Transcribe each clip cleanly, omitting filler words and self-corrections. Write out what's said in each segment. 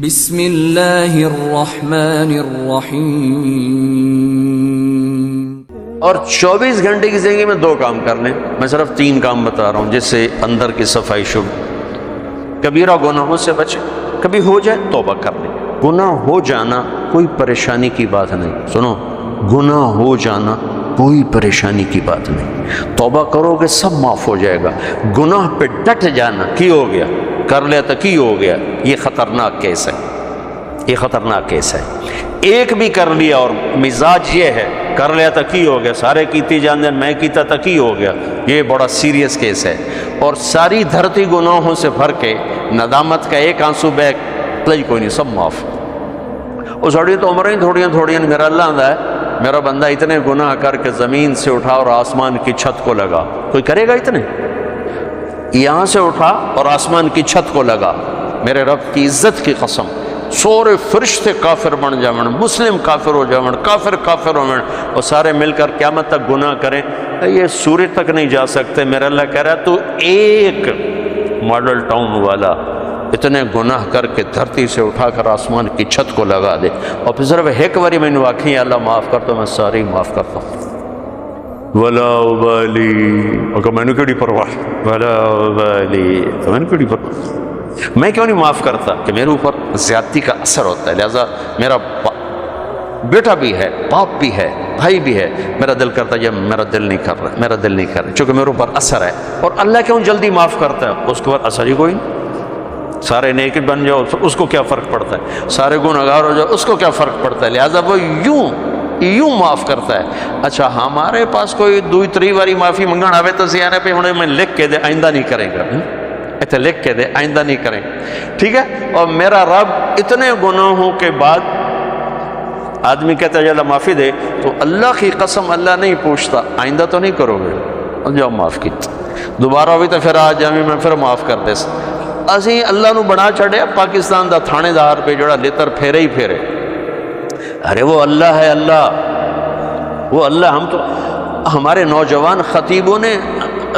بسم اللہ الرحمن الرحیم۔ اور 24 گھنٹے کی زندگی میں 2 کام کر لیں، میں صرف 3 کام بتا رہا ہوں جس سے اندر کی صفائی شروع۔ کبیرہ گناہوں سے بچیں، کبھی ہو جائے توبہ کر لیں۔ گناہ ہو جانا کوئی پریشانی کی بات نہیں، سنو، گناہ ہو جانا کوئی پریشانی کی بات نہیں، توبہ کرو گے سب معاف ہو جائے گا۔ گناہ پہ ڈٹ جانا، کی ہو گیا کر لیا تو کی ہو گیا، یہ خطرناک کیس ہے، یہ خطرناک کیس ہے۔ ایک بھی کر لیا اور مزاج یہ ہے کر لیا تو کی ہو گیا، سارے کیتی جان دین میں کیتا تو کی ہو گیا، یہ بڑا سیریس کیس ہے۔ اور ساری دھرتی گناہوں سے بھر کے ندامت کا ایک آنسو بہ کوئی نہیں، سب معاف۔ وہ سڑی تو عمریں تھوڑیاں میرا اللہ آندہ ہے، میرا بندہ اتنے گناہ کر کے زمین سے اٹھا اور آسمان کی چھت کو لگا، کوئی کرے گا اتنے؟ یہاں سے اٹھا اور آسمان کی چھت کو لگا، میرے رب کی عزت کی قسم، سورے فرشتے کافر بن جاون، مسلم کافر ہو جاون، کافر ہو جاون، اور سارے مل کر قیامت تک گناہ کریں، یہ سورج تک نہیں جا سکتے۔ میرا اللہ کہہ رہا ہے تو ایک ماڈل ٹاؤن والا اتنے گناہ کر کے دھرتی سے اٹھا کر آسمان کی چھت کو لگا دے، اور پھر صرف ایک باری میں نے واقعی اللہ معاف کرتا ہوں، میں ساری معاف کرتا ہوں، ولا ابالی، اگر میں نے کیڑی پرواہ، ولا ابالی، میں نے کیڑی پرواہ، میں کیوں نہیں معاف کرتا کہ میرے اوپر زیادتی کا اثر ہوتا ہے، لہذا میرا بیٹا بھی ہے، باپ بھی ہے، بھائی بھی ہے، میرا دل کرتا ہے میرا دل نہیں کر رہا، چونکہ میرے اوپر اثر ہے۔ اور اللہ کیوں جلدی معاف کرتا ہے؟ اس کے بعد اثر ہی کوئی نہیں۔ سارے نیک بن جاؤ اس کو کیا فرق پڑتا ہے، سارے گنہگار ہو جاؤ اس کو کیا فرق پڑتا ہے، لہذا وہ یوں معاف کرتا ہے۔ اچھا ہمارے پاس کوئی 2-3 باری معافی منگن آوے تو سیانے پہ ہنے میں لکھ کے دے آئندہ نہیں کرے گا، ایتھے لکھ کے دے آئندہ نہیں کریں، ٹھیک ہے؟ اور میرا رب اتنے گناہوں کے بعد آدمی کہتا ہے اللہ معافی دے، تو اللہ کی قسم اللہ نہیں پوچھتا آئندہ تو نہیں کرو گے، جاؤ معاف کیتا، دوبارہ ہوئی تو پھر آج جامی میں پھر معاف کر دے۔ اسی اللہ نو بنا چڑھے پاکستان دا تھانے دار پہ جڑا لیتر پھیرے ہی پھیرے، ارے وہ اللہ ہے، اللہ وہ اللہ، ہم تو ہمارے نوجوان خطیبوں نے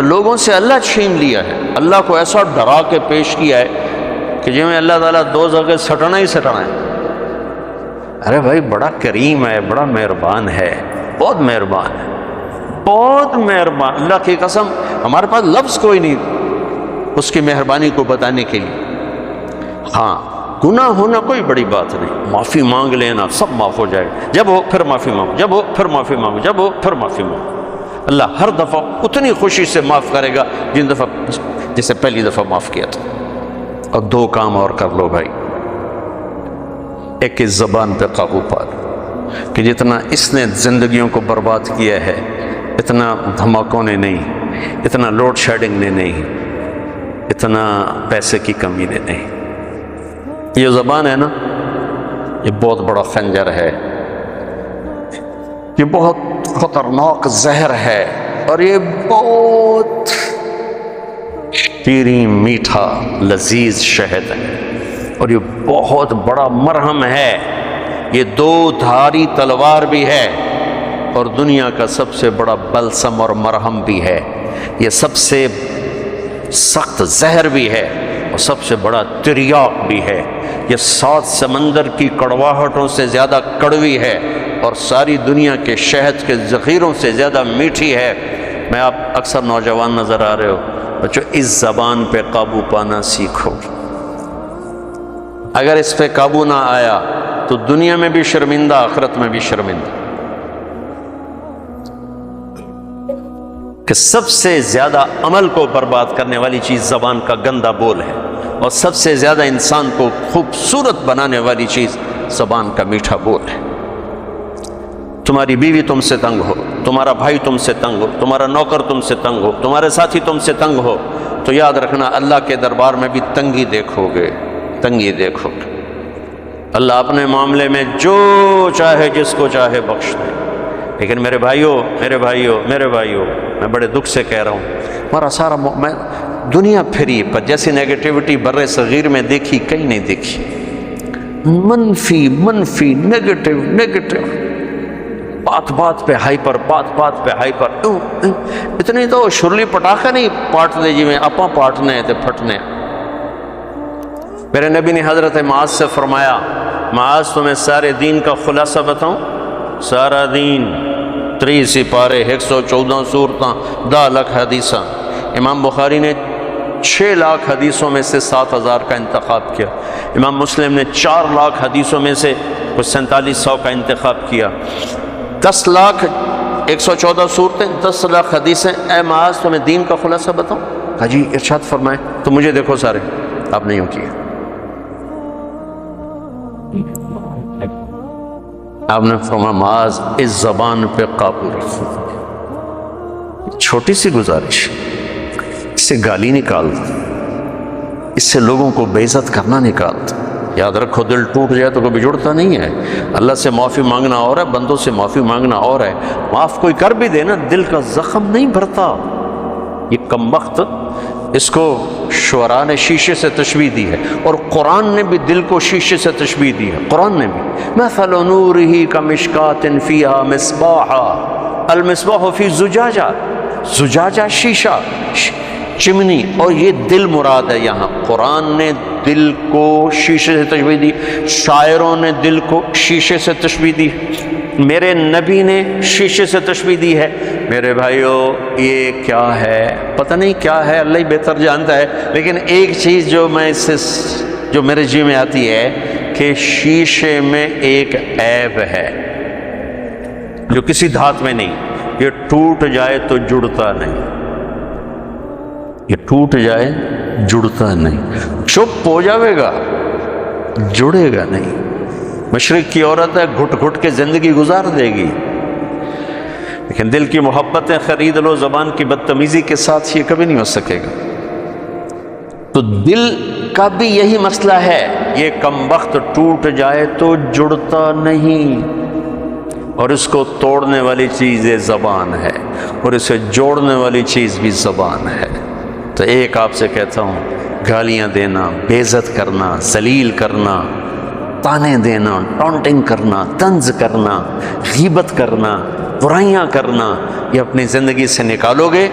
لوگوں سے اللہ چھین لیا ہے، اللہ کو ایسا ڈرا کے پیش کیا ہے کہ جی میں اللہ تعالیٰ 2 جگہ سٹنا ہی سٹنا ہے۔ ارے بھائی بڑا کریم ہے، بڑا مہربان ہے، بہت مہربان ہے، بہت مہربان، اللہ کی قسم ہمارے پاس لفظ کوئی نہیں اس کی مہربانی کو بتانے کے لیے۔ ہاں گناہ ہونا کوئی بڑی بات نہیں، معافی مانگ لینا سب معاف ہو جائے گا، جب ہو پھر معافی مانگو، جب ہو پھر معافی مانگو، جب ہو پھر معافی مانگو، اللہ ہر دفعہ اتنی خوشی سے معاف کرے گا جسے پہلی دفعہ معاف کیا تھا۔ اور 2 کام اور کر لو بھائی، ایک اس زبان پہ قابو پا لو کہ جتنا اس نے زندگیوں کو برباد کیا ہے اتنا دھماکوں نے نہیں، اتنا لوڈ شیڈنگ نے نہیں، اتنا پیسے کی کمی نے نہیں۔ یہ زبان ہے نا، یہ بہت بڑا خنجر ہے، یہ بہت خطرناک زہر ہے، اور یہ بہت شیریں میٹھا لذیذ شہد ہے، اور یہ بہت بڑا مرہم ہے، یہ 2 دھاری تلوار بھی ہے، اور دنیا کا سب سے بڑا بلسم اور مرہم بھی ہے، یہ سب سے سخت زہر بھی ہے اور سب سے بڑا تریاق بھی ہے، یہ 7 سمندر کی کڑواہٹوں سے زیادہ کڑوی ہے، اور ساری دنیا کے شہد کے ذخیروں سے زیادہ میٹھی ہے۔ میں آپ اکثر نوجوان نظر آ رہے ہو بچوں، اس زبان پہ قابو پانا سیکھو، اگر اس پہ قابو نہ آیا تو دنیا میں بھی شرمندہ، آخرت میں بھی شرمندہ۔ کہ سب سے زیادہ عمل کو برباد کرنے والی چیز زبان کا گندا بول ہے، اور سب سے زیادہ انسان کو خوبصورت بنانے والی چیز زبان کا میٹھا بول ہے۔ تمہاری بیوی تم سے تنگ ہو، تمہارا بھائی تم سے تنگ ہو، تمہارا نوکر تم سے تنگ ہو، تمہارے ساتھی تم سے تنگ ہو، تو یاد رکھنا اللہ کے دربار میں بھی تنگی دیکھو گے، تنگی دیکھو گے۔ اللہ اپنے معاملے میں جو چاہے جس کو چاہے بخش دے، لیکن میرے بھائیوں میں بڑے دکھ سے کہہ رہا ہوں، ہمارا سارا میں دنیا پھری پر جیسی نیگیٹیوٹی بر صغیر میں دیکھی کہیں نہیں دیکھی، منفی نیگیٹو، بات پہ ہائپر، بات پہ ہائپر، اتنی تو شرلی پٹاخہ نہیں پاٹ دے جی میں اپاں پاٹنے تے پھٹنے، میرے نبی نے حضرت معاذ سے فرمایا، معاذ تمہیں سارے دین کا خلاصہ بتاؤں؟ سارا دین 30 سپارے 114 صورتاں 10 لاکھ حدیثاں۔ امام بخاری نے 6 لاکھ حدیثوں میں سے 7000 کا انتخاب کیا، امام مسلم نے 4 لاکھ حدیثوں میں سے کچھ 4700 کا انتخاب کیا۔ 10 لاکھ 114 صورتیں، 10 لاکھ حدیثیں، اے معاذ تمہیں دین کا خلاصہ بتاؤں؟ ہاں جی ارشاد فرمائے۔ تو مجھے دیکھو سارے، آپ نہیں ہو کیا، آپ نے فرمایا معاذ اس زبان پہ قابو رکھو، چھوٹی سی گزارش، اس سے گالی نکال دو، اس سے لوگوں کو بے عزت کرنا نکال دو۔ یاد رکھو دل ٹوٹ جائے تو کبھی جڑتا نہیں ہے۔ اللہ سے معافی مانگنا اور ہے، بندوں سے معافی مانگنا اور ہے۔ معاف کوئی کر بھی دے نا، دل کا زخم نہیں بھرتا۔ یہ کم وقت، اس کو شعراء نے شیشے سے تشبیہ دی ہے، اور قرآن نے بھی دل کو شیشے سے تشبیہ دی ہے۔ قرآن نے بھی مثل نورہ کمشکاۃ فیہا مصباح، المصباح فی زجاجہ، زجاجہ شیشہ، چمنی، اور یہ دل مراد ہے یہاں۔ قرآن نے دل کو شیشے سے تشبیہ دی، شاعروں نے دل کو شیشے سے تشبیہ دی، میرے نبی نے شیشے سے تشبیہ دی ہے۔ میرے بھائیو یہ کیا ہے؟ پتہ نہیں کیا ہے، اللہ ہی بہتر جانتا ہے، لیکن ایک چیز جو میرے جی میں آتی ہے کہ شیشے میں ایک عیب ہے جو کسی دھات میں نہیں، یہ ٹوٹ جائے تو جڑتا نہیں، یہ ٹوٹ جائے جڑتا نہیں، چپ ہو جاوے گا جڑے گا نہیں۔ مشرق کی عورت ہے، گھٹ گھٹ کے زندگی گزار دے گی، لیکن دل کی محبتیں خرید لو زبان کی بدتمیزی کے ساتھ، یہ کبھی نہیں ہو سکے گا۔ تو دل کا بھی یہی مسئلہ ہے، یہ کم وقت ٹوٹ جائے تو جڑتا نہیں، اور اس کو توڑنے والی چیز یہ زبان ہے، اور اسے جوڑنے والی چیز بھی زبان ہے۔ تو ایک آپ سے کہتا ہوں، گالیاں دینا، بے عزت کرنا، ذلیل کرنا، تانے دینا، ٹانٹنگ کرنا، طنز کرنا، غیبت کرنا، برائیاں کرنا، یہ اپنی زندگی سے نکالو گے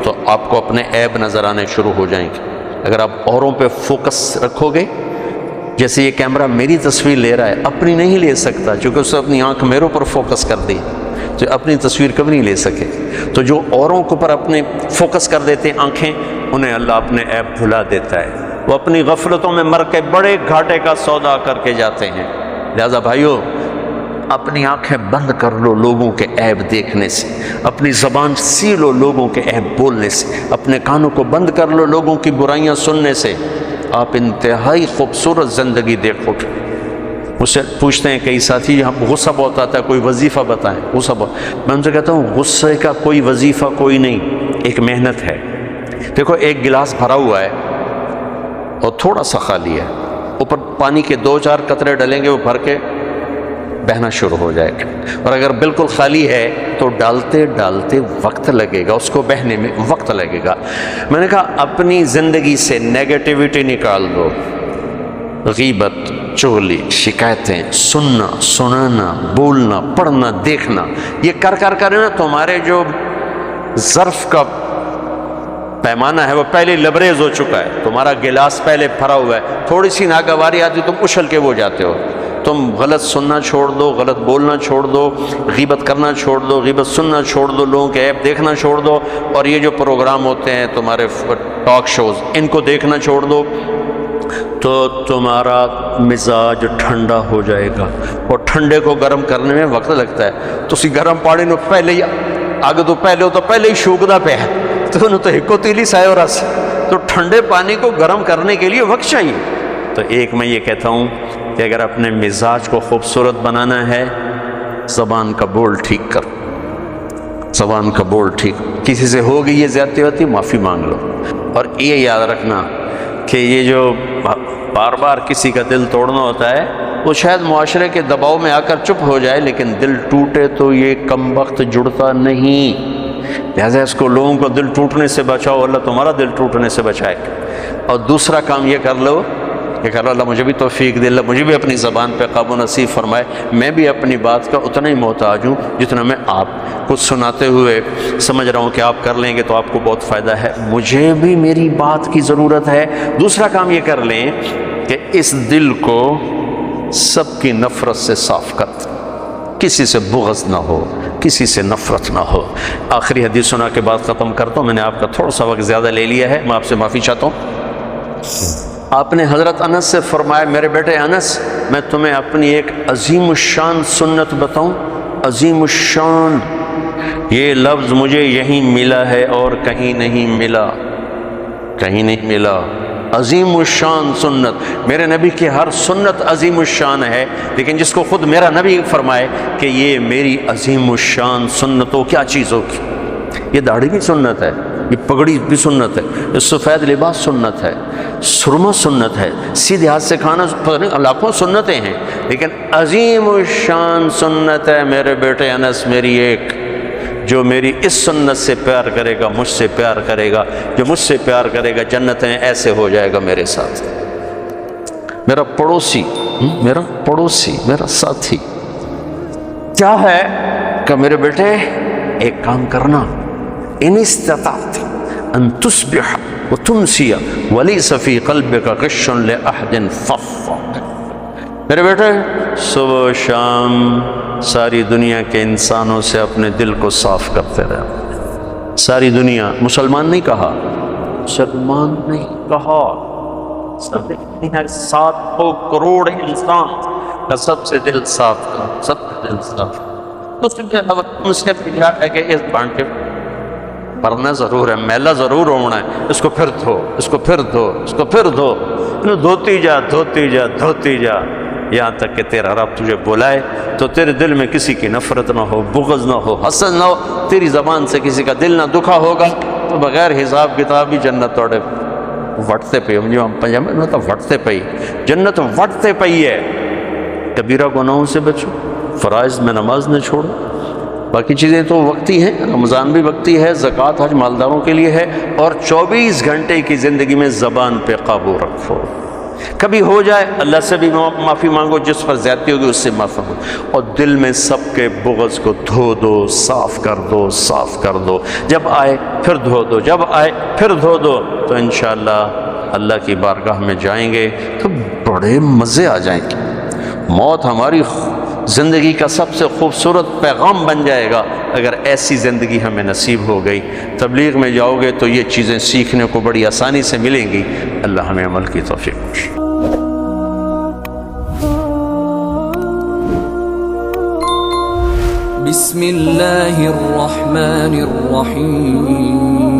تو آپ کو اپنے عیب نظر آنے شروع ہو جائیں گے۔ اگر آپ اوروں پہ فوکس رکھو گے، جیسے یہ کیمرہ میری تصویر لے رہا ہے، اپنی نہیں لے سکتا چونکہ اس نے اپنی آنکھ میرے اوپر فوکس کر دی، تو اپنی تصویر کبھی نہیں لے سکے۔ تو جو اوروں کے اوپر اپنے فوکس کر دیتے ہیں آنکھیں، انہیں اللہ اپنے عیب بھلا دیتا ہے، وہ اپنی غفلتوں میں مر کے بڑے گھاٹے کا سودا کر کے جاتے ہیں۔ لہذا بھائیو اپنی آنکھیں بند کر لو لوگوں کے عیب دیکھنے سے، اپنی زبان سی لو لوگوں کے عیب بولنے سے، اپنے کانوں کو بند کر لو لوگوں کی برائیاں سننے سے، آپ انتہائی خوبصورت زندگی دیکھو۔ مجھ سے پوچھتے ہیں کئی ساتھی، یہاں غصہ بہت آتا ہے، کوئی وظیفہ بتائیں، غصہ بہت، میں ان سے کہتا ہوں غصے کا کوئی وظیفہ کوئی نہیں، ایک محنت ہے۔ دیکھو ایک گلاس بھرا ہوا ہے اور تھوڑا سا خالی ہے، اوپر پانی کے 2-4 قطرے ڈلیں گے، وہ بھر کے بہنا شروع ہو جائے گا، اور اگر بالکل خالی ہے تو ڈالتے ڈالتے وقت لگے گا، اس کو بہنے میں وقت لگے گا۔ میں نے کہا اپنی زندگی سے نیگیٹیوٹی نکال دو، غیبت، چغلی، شکایتیں، سننا، سنانا، بولنا، پڑھنا، دیکھنا، یہ کر نا تمہارے جو ظرف کا پیمانہ ہے وہ پہلے لبریز ہو چکا ہے، تمہارا گلاس پہلے بھرا ہوا ہے، تھوڑی سی ناگواری آتی تم اچھل کے وہ جاتے ہو۔ تم غلط سننا چھوڑ دو، غلط بولنا چھوڑ دو، غیبت کرنا چھوڑ دو، غیبت سننا چھوڑ دو، لوگوں کے عیب دیکھنا چھوڑ دو، اور یہ جو پروگرام ہوتے ہیں تمہارے ٹاک شوز، ان کو دیکھنا چھوڑ دو، تو تمہارا مزاج ٹھنڈا ہو جائے گا، اور ٹھنڈے کو گرم کرنے میں وقت لگتا ہے۔ تو اسی گرم پانی نو پہلے ہی آگے تو پہلے ہی شوکدا پہ ہے، تو انہوں تو ہکو تیلی سائے اور رس، تو ٹھنڈے پانی کو گرم کرنے کے لیے وقت چاہیے۔ تو ایک میں یہ کہتا ہوں کہ اگر اپنے مزاج کو خوبصورت بنانا ہے، زبان کا بول ٹھیک کرو، زبان کا بول ٹھیک، کسی سے ہو گئی یہ زیادتی ہوتی معافی مانگ لو، اور یہ یاد رکھنا کہ یہ جو بار بار کسی کا دل توڑنا ہوتا ہے وہ شاید معاشرے کے دباؤ میں آ کر چپ ہو جائے، لیکن دل ٹوٹے تو یہ کم وقت جڑتا نہیں۔ لہذا اس کو لوگوں کو دل ٹوٹنے سے بچاؤ، اللہ تمہارا دل ٹوٹنے سے بچائے۔ اور دوسرا کام یہ کر لو کہ اللہ مجھے بھی توفیق دے، اللہ مجھے بھی اپنی زبان پہ قابو نصیب فرمائے، میں بھی اپنی بات کا اتنا ہی محتاج ہوں جتنا میں آپ کو سناتے ہوئے سمجھ رہا ہوں کہ آپ کر لیں گے تو آپ کو بہت فائدہ ہے، مجھے بھی میری بات کی ضرورت ہے۔ دوسرا کام یہ کر لیں کہ اس دل کو سب کی نفرت سے صاف کر دے، کسی سے بغض نہ ہو، کسی سے نفرت نہ ہو۔ آخری حدیث سنا کے بعد ختم کرتا ہوں، میں نے آپ کا تھوڑا سا وقت زیادہ لے لیا ہے، میں آپ سے معافی چاہتا ہوں۔ آپ نے حضرت انس سے فرمایا، میرے بیٹے انس، میں تمہیں اپنی ایک عظیم الشان سنت بتاؤں؟ عظیم الشان، یہ لفظ مجھے یہیں ملا ہے اور کہیں نہیں ملا، کہیں نہیں ملا۔ عظیم الشان سنت، میرے نبی کی ہر سنت عظیم الشان ہے، لیکن جس کو خود میرا نبی فرمائے کہ یہ میری عظیم الشان سنت ہو، کیا چیز ہوگی؟ یہ داڑھی بھی سنت ہے، یہ پگڑی بھی سنت ہے، یہ سفید لباس سنت ہے، سرما سنت ہے، سیدھے ہاتھ سے کھانا، پتہ نہیں لاکھوں سنتیں ہیں، لیکن عظیم الشان سنت ہے میرے بیٹے انس میری ایک، جو میری اس سنت سے پیار کرے گا مجھ سے پیار کرے گا، جو مجھ سے پیار کرے گا جنت میں ایسے ہو جائے گا میرے ساتھ۔ میرا پڑوسی، میرا ساتھی کیا ہے کہ میرے بیٹے ایک کام کرنا، ان استطعت ان تصبح وتمسی وليس في قلبك غش لأحد فافق۔ میرے بیٹے صبح و شام ساری دنیا کے انسانوں سے اپنے دل کو صاف کرتے رہے، ساری دنیا، مسلمان نہیں کہا، مسلمان نہیں کہا، 700 کروڑ انسان کا سب سے دل صاف کرو، سب سے دل صاف۔ اس کے پیچھے ہے کہ اس بانٹے پڑھنا ضرور ہے، میلا ضرور ہونا ہے، اس کو پھر دھو، اس کو پھر دھو، اس کو پھر دھو، دھوتی جا دھوتی جا دھوتی جا، یہاں تک کہ تیرا رب تجھے بلائے تو تیرے دل میں کسی کی نفرت نہ ہو، بغض نہ ہو، حسد نہ ہو، تیری زبان سے کسی کا دل نہ دکھا ہوگا، تو بغیر حساب کتاب ہی جنت توڑے وٹتے پئی، پنجابی میں تو وٹتے پئی، جنت وٹتے پئی ہے۔ کبیرہ گناہوں سے بچو، فرائض میں نماز نہ چھوڑو، باقی چیزیں تو وقتی ہیں، رمضان بھی وقتی ہے، زکوٰۃ حج مالداروں کے لیے ہے، اور 24 گھنٹے کی زندگی میں زبان پہ قابو رکھو، کبھی ہو جائے اللہ سے بھی معافی مانگو، جس پر زیادتی ہوگی اس سے معافی مانگو، اور دل میں سب کے بغض کو دھو دو، صاف کر دو، صاف کر دو، جب آئے پھر دھو دو، جب آئے پھر دھو دو، تو انشاءاللہ اللہ کی بارگاہ میں جائیں گے تو بڑے مزے آ جائیں گے۔ موت ہماری زندگی کا سب سے خوبصورت پیغام بن جائے گا اگر ایسی زندگی ہمیں نصیب ہو گئی۔ تبلیغ میں جاؤ گے تو یہ چیزیں سیکھنے کو بڑی آسانی سے ملیں گی۔ اللہ ہمیں عمل کی توفیق بخشے۔ بسم اللہ الرحمن الرحیم۔